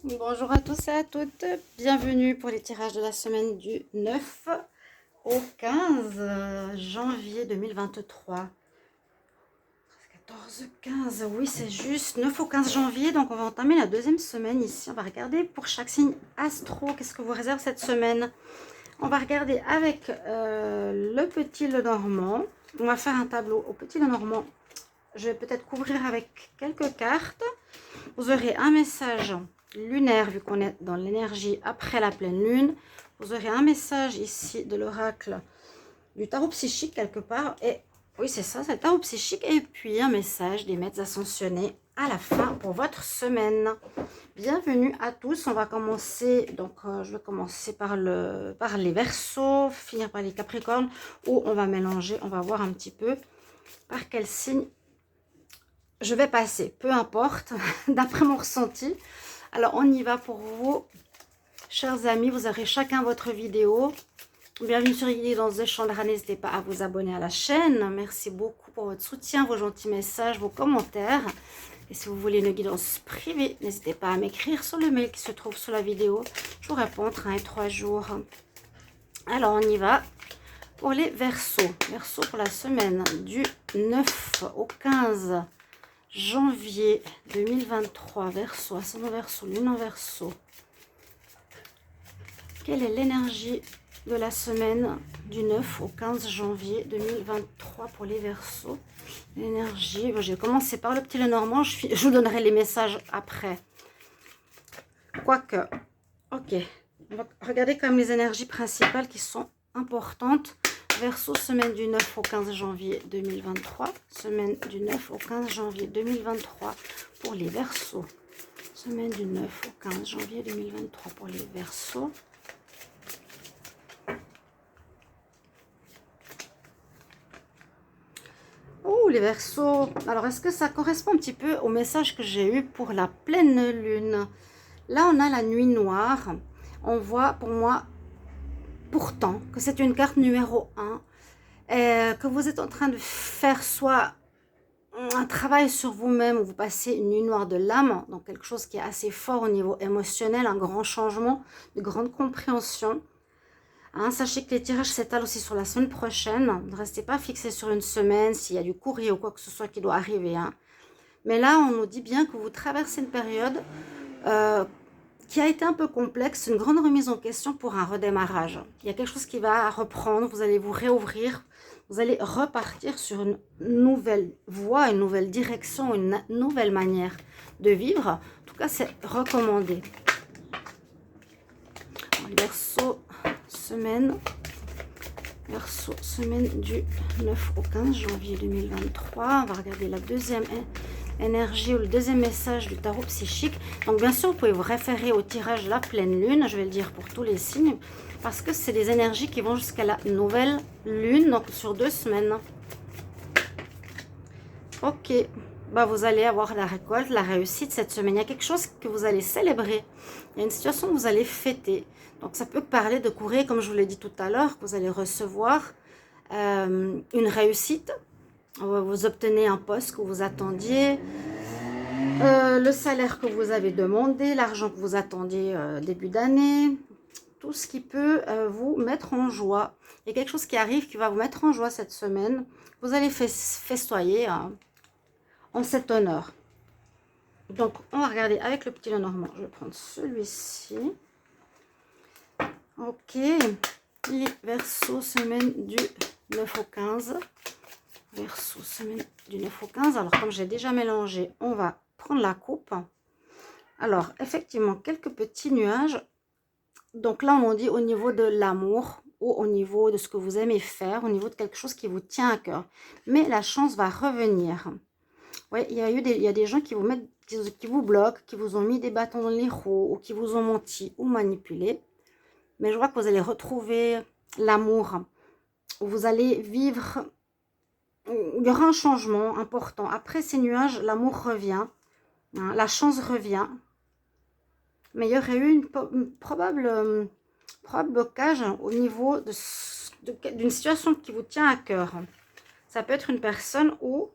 Bonjour à tous et à toutes, bienvenue pour les tirages de la semaine du 9 au 15 janvier 2023. 14, 15, oui c'est juste, 9 au 15 janvier, donc on va entamer la deuxième semaine ici. On va regarder pour chaque signe astro, qu'est-ce que vous réserve cette semaine. On va regarder avec le petit Lenormand, on va faire un tableau au petit Lenormand. Je vais peut-être couvrir avec quelques cartes. Vous aurez un message lunaire, vu qu'on est dans l'énergie après la pleine lune. Vous aurez un message ici de l'oracle du tarot psychique quelque part. Et oui, c'est ça, c'est le tarot psychique. Et puis un message des maîtres ascensionnés à la fin pour votre semaine. Bienvenue à tous. On va commencer, donc je vais commencer par les Verseaux, finir par les Capricornes, où on va mélanger, on va voir un petit peu par quel signe je vais passer, peu importe, d'après mon ressenti. Alors, on y va pour vous, chers amis. Vous aurez chacun votre vidéo. Bienvenue sur Guidance de Chandra. N'hésitez pas à vous abonner à la chaîne. Merci beaucoup pour votre soutien, vos gentils messages, vos commentaires. Et si vous voulez une guidance privée, n'hésitez pas à m'écrire sur le mail qui se trouve sous la vidéo. Je vous réponds entre 1 et 3 jours. Alors, on y va pour les Verseaux. Verseaux pour la semaine du 9 au 15 janvier 2023, Verseau, ascendant Verseau, lune en Verseau. Quelle est l'énergie de la semaine du 9 au 15 janvier 2023 pour les Verseaux? L'énergie, je vais commencer par le petit Lenormand, je vous donnerai les messages après. Quoique, ok, on va regarder quand même les énergies principales qui sont importantes. Verseau, semaine du 9 au 15 janvier 2023. Semaine du 9 au 15 janvier 2023 pour les Verseaux. Semaine du 9 au 15 janvier 2023 pour les Verseaux. Oh, les Verseaux. Alors, est-ce que ça correspond un petit peu au message que j'ai eu pour la pleine lune? Là, on a la nuit noire. On voit, pour moi, pourtant, que c'est une carte numéro 1. Que vous êtes en train de faire soit un travail sur vous-même, où vous passez une nuit noire de l'âme, donc quelque chose qui est assez fort au niveau émotionnel, un grand changement, de grande compréhension. Hein, sachez que les tirages s'étalent aussi sur la semaine prochaine. Ne restez pas fixé sur une semaine, s'il y a du courrier ou quoi que ce soit qui doit arriver. Hein. Mais là, on nous dit bien que vous traversez une période qui a été un peu complexe, une grande remise en question pour un redémarrage. Il y a quelque chose qui va reprendre, vous allez vous réouvrir, vous allez repartir sur une nouvelle voie, une nouvelle direction, une nouvelle manière de vivre. En tout cas, c'est recommandé. Verseau, semaine du 9 au 15 janvier 2023. On va regarder la deuxième énergie ou le deuxième message du tarot psychique. Donc bien sûr, vous pouvez vous référer au tirage de la pleine lune, je vais le dire pour tous les signes, parce que c'est des énergies qui vont jusqu'à la nouvelle lune, donc sur 2 semaines. Ok, bah vous allez avoir la récolte, la réussite cette semaine. Il y a quelque chose que vous allez célébrer. Il y a une situation que vous allez fêter. Donc ça peut parler de courrier, comme je vous l'ai dit tout à l'heure, que vous allez recevoir une réussite. Vous obtenez un poste que vous attendiez, le salaire que vous avez demandé, l'argent que vous attendiez début d'année, tout ce qui peut vous mettre en joie. Il y a quelque chose qui arrive qui va vous mettre en joie cette semaine. Vous allez festoyer en cet honneur. Donc, on va regarder avec le petit Lenormand. Je vais prendre celui-ci. Ok. Les Verseaux, semaine du 9 au 15. Verseau, semaine du 9 au 15. Alors, comme j'ai déjà mélangé, on va prendre la coupe. Alors, effectivement, quelques petits nuages. Donc là, on dit au niveau de l'amour ou au niveau de ce que vous aimez faire, au niveau de quelque chose qui vous tient à cœur. Mais la chance va revenir. Ouais, il y a des gens qui vous mettent, qui vous bloquent, qui vous ont mis des bâtons dans les roues, ou qui vous ont menti ou manipulé. Mais je vois que vous allez retrouver l'amour. Vous allez vivre. Il y aura un changement important. Après ces nuages, l'amour revient. Hein, la chance revient. Mais il y aurait eu une probable blocage au niveau d'une situation qui vous tient à cœur. Ça peut être une personne ou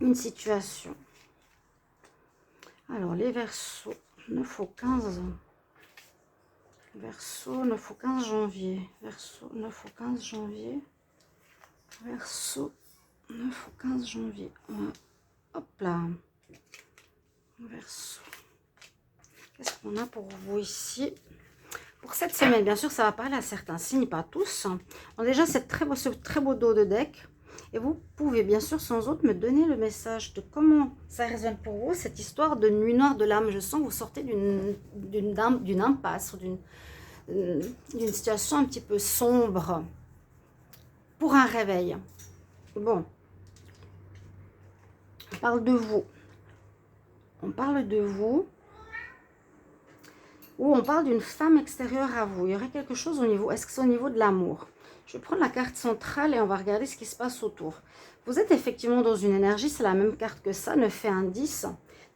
une situation. Alors, les Verseaux. 9 au 15. Verseau, 9 au 15 janvier. Verseau, 9 au 15 janvier. Verseau, 9 au 15 janvier. Hop là. Verseau. Qu'est-ce qu'on a pour vous ici? Pour cette semaine, bien sûr, ça va parler à certains signes, pas tous. Bon, déjà, ce très beau dos de deck. Et vous pouvez, bien sûr, sans autre, me donner le message de comment ça résonne pour vous, cette histoire de nuit noire de l'âme. Je sens que vous sortez d'une impasse, d'une situation un petit peu sombre pour un réveil. Bon, on parle de vous. On parle de vous. Ou on parle d'une femme extérieure à vous. Il y aurait quelque chose au niveau... Est-ce que c'est au niveau de l'amour? Je vais prendre la carte centrale et on va regarder ce qui se passe autour. Vous êtes effectivement dans une énergie, c'est la même carte que ça, 9 et un 10,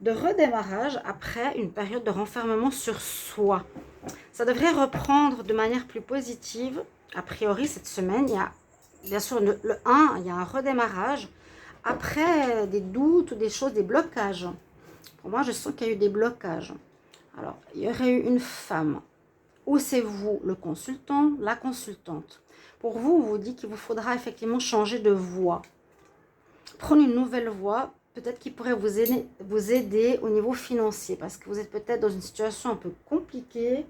de redémarrage après une période de renfermement sur soi. Ça devrait reprendre de manière plus positive. A priori, cette semaine, il y a bien sûr le 1, il y a un redémarrage. Après des doutes ou des choses, des blocages. Pour moi, je sens qu'il y a eu des blocages. Alors, il y aurait eu une femme, ou c'est vous, le consultant, la consultante. Pour vous, on vous dit qu'il vous faudra effectivement changer de voie. Prendre une nouvelle voie, peut-être qui pourrait vous aider au niveau financier, parce que vous êtes peut-être dans une situation un peu compliquée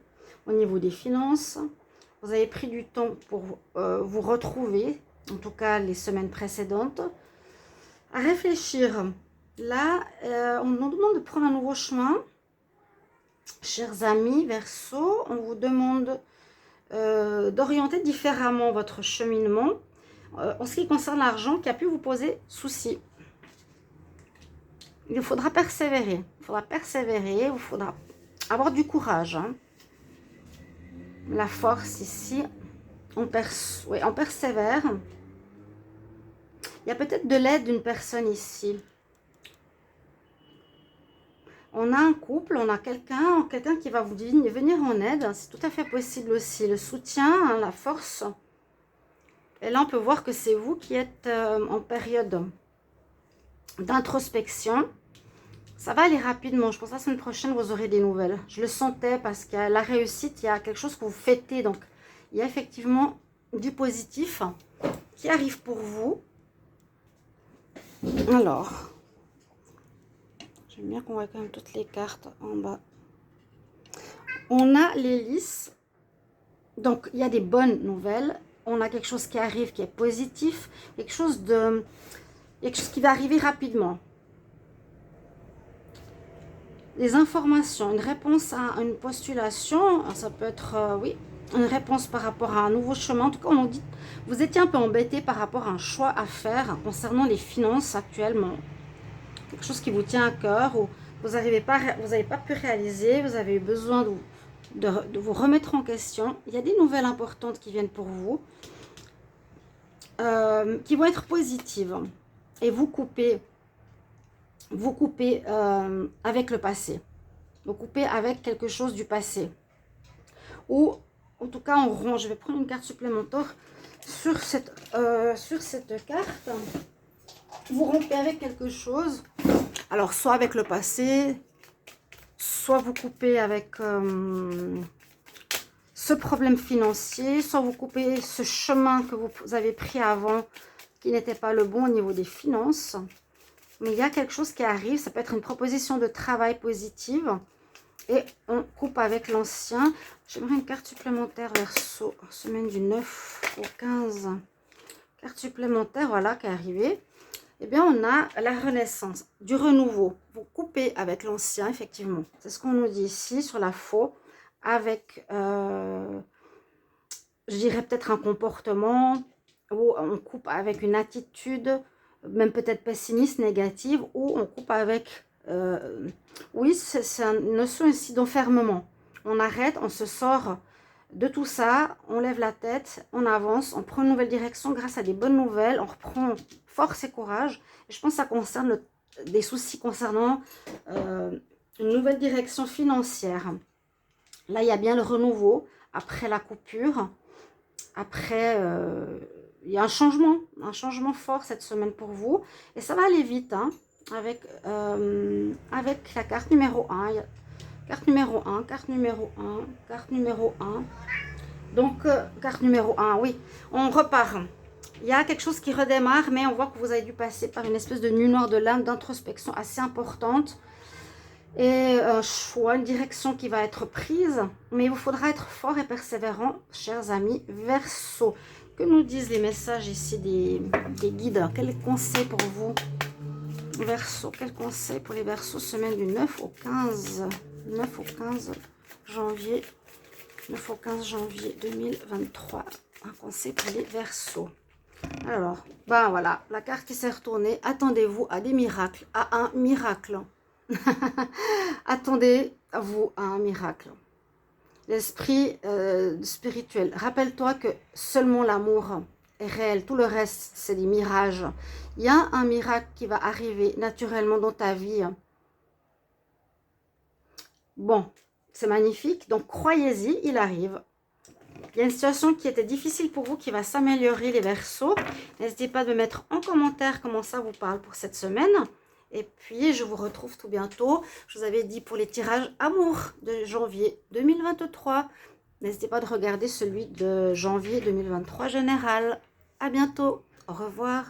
au niveau des finances. Vous avez pris du temps pour vous retrouver, en tout cas les semaines précédentes, à réfléchir. Là, on nous demande de prendre un nouveau chemin. Chers amis Verseau, on vous demande d'orienter différemment votre cheminement en ce qui concerne l'argent qui a pu vous poser souci. Il faudra persévérer. Il faudra persévérer, il faudra avoir du courage. Hein. La force ici, on persévère. Il y a peut-être de l'aide d'une personne ici. On a un couple, on a quelqu'un qui va vous venir en aide. C'est tout à fait possible aussi. Le soutien, hein, la force. Et là, on peut voir que c'est vous qui êtes en période d'introspection. Ça va aller rapidement. Je pense que la semaine prochaine, vous aurez des nouvelles. Je le sentais parce qu'à la réussite, il y a quelque chose que vous fêtez. Donc, il y a effectivement du positif qui arrive pour vous. Alors... J'aime bien qu'on voit quand même toutes les cartes en bas. On a l'hélice. Donc, il y a des bonnes nouvelles. On a quelque chose qui arrive, qui est positif. Quelque chose qui va arriver rapidement. Les informations, une réponse à une postulation. Ça peut être, oui, une réponse par rapport à un nouveau chemin. En tout cas, on nous dit, vous étiez un peu embêté par rapport à un choix à faire concernant les finances actuellement. Quelque chose qui vous tient à cœur ou vous n'avez pas pu réaliser, vous avez eu besoin de vous remettre en question. Il y a des nouvelles importantes qui viennent pour vous, qui vont être positives. Et vous coupez avec le passé. Vous coupez avec quelque chose du passé. Ou, en tout cas, en rond. Je vais prendre une carte supplémentaire sur cette carte. Vous rompez avec quelque chose. Alors, soit avec le passé, soit vous coupez avec ce problème financier, soit vous coupez ce chemin que vous avez pris avant qui n'était pas le bon au niveau des finances. Mais il y a quelque chose qui arrive, ça peut être une proposition de travail positive. Et on coupe avec l'ancien. J'aimerais une carte supplémentaire Verseau, semaine du 9 au 15. Carte supplémentaire, voilà, qui est arrivée. Eh bien, on a la renaissance, du renouveau. Vous coupez avec l'ancien, effectivement. C'est ce qu'on nous dit ici, sur la faux, avec, je dirais peut-être un comportement, ou on coupe avec une attitude, même peut-être pessimiste, négative, ou on coupe avec, oui, c'est une notion ici d'enfermement. On arrête, on se sort de tout ça, on lève la tête, on avance, on prend une nouvelle direction grâce à des bonnes nouvelles, on reprend force et courage. Et je pense que ça concerne des soucis concernant une nouvelle direction financière. Là, il y a bien le renouveau après la coupure. Après, il y a un changement fort cette semaine pour vous. Et ça va aller vite, hein, avec la carte numéro 1. Il y a Carte numéro 1, carte numéro 1, carte numéro 1. Donc, carte numéro 1, oui, on repart. Il y a quelque chose qui redémarre, mais on voit que vous avez dû passer par une espèce de nuit noire de l'âme, d'introspection assez importante. Et un choix, une direction qui va être prise. Mais il vous faudra être fort et persévérant, chers amis Verseau. Que nous disent les messages ici des guides? Quels conseils pour vous, Verseau? Quels conseils pour les Verseaux, semaine du 9 au 15 janvier 9 au 15 janvier 2023. Un conseil pour les Verseaux. Alors, ben voilà, la carte qui s'est retournée. Attendez-vous à des miracles, à un miracle. Attendez-vous à un miracle. L'esprit spirituel. Rappelle-toi que seulement l'amour est réel. Tout le reste, c'est des mirages. Il y a un miracle qui va arriver naturellement dans ta vie. Bon, c'est magnifique. Donc, croyez-y, il arrive. Il y a une situation qui était difficile pour vous qui va s'améliorer, les Verseaux. N'hésitez pas de me mettre en commentaire comment ça vous parle pour cette semaine. Et puis, je vous retrouve tout bientôt. Je vous avais dit pour les tirages amour de janvier 2023. N'hésitez pas de regarder celui de janvier 2023 général. À bientôt. Au revoir.